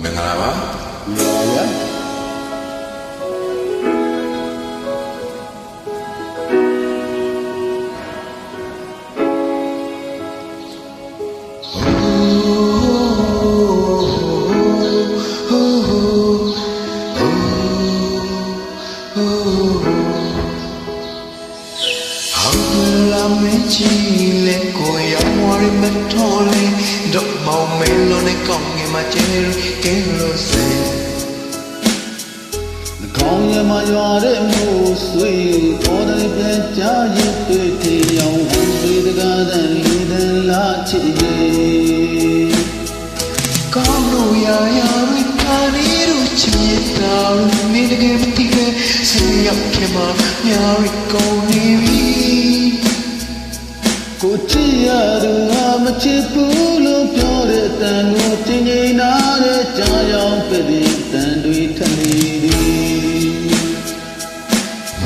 မင်္ဂလာပါမင်းကြီးလေကိုရောက်မရမတော်လေတော့မောင်မဲလို့နဲ့ကောင်းငယ်မှာကျဲကဲလို့စေကောင်းရမရွာတဲ့မိုးဆွေပေါ်တယ်ပြန်ကြရစ်တွေ့တေရောင်ဝေတကားတဲ့လီဒန်လာချစ်ရဲ့ကောင်းလို့ရရရိကာရီတို့ချစ်တာနေတကယ်မသိပဲဆေးရောက်ခင်မှာညာရီကောင်းနေပြီကိုချစ်ရသူဟာမချစ်ဘူးလို့ပြောတဲ့တန်ကိုချင်းချင်းနာတဲ့ကြားရောက်ပြတဲ့တန်တွေထနေသည်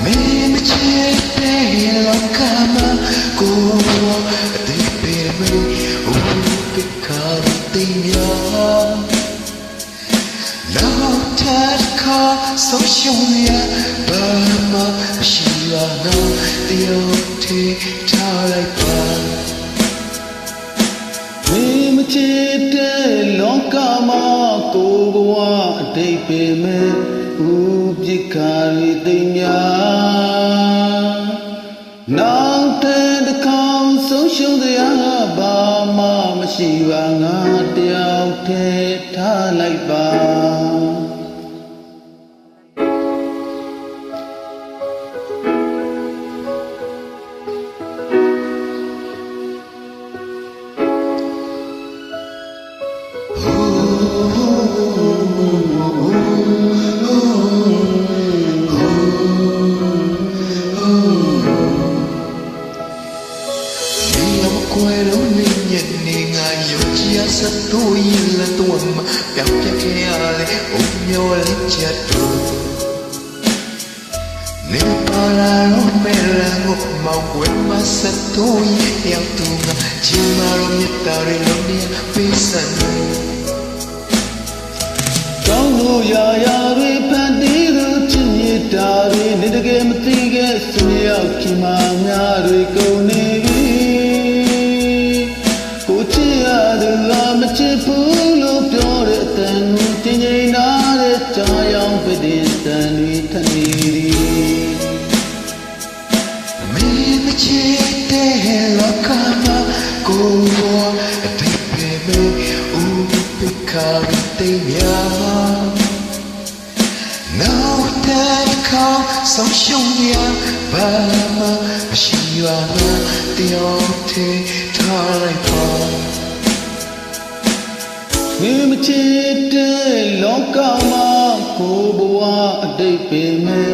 မင်းမချစ်တဲ့လောကမှာကိုအတိတ်ပဲမင်းဟိုပိခါတင်ရလောက်တဲ့ခါဆိုရှုံးရဘာမှရှိလာတော့တယောက်တည်းထားလိုက်ပါမင်းမချစ်တဲ့လောကမှာကိုဘဝအတိတ်ပဲမဲ့ဥပစ္ခာရီသိညာနောက်တဲ့တစ်ခေါက်ဆုံးရှုံးတရားဘာမှမရှိပါငါတယောက်တည်းထားလိုက်ပါSatu ila tuam piak ale omyol jatuh ni para romela ngok mau kue masa tu yang tunga cimaro mitari lonia pisan kau lu ya ya ri pandi lu cini dari ni dege mati ge sunya kima nyari kau niမချစ်ဘူးလို့ပြောတဲ့တန်ကိုချင်းချင်းနာတဲ့ကြားရောက်ပြတဲ့တန်တွေထနေသည်မင်းမချစ်တဲ့လောကမှာကိုယ်အတိတ်ပဲဥပိ္ပခာတိညာနောက်တဲ့ခေါင်းဆုံးရှုံးရဘာမှမရှိရမှာတယောက်တည်းထားလိုက်ပါမင်းမချစ်တဲ့လောကမှာကိုဘဝအတိတ်ပဲမဲ့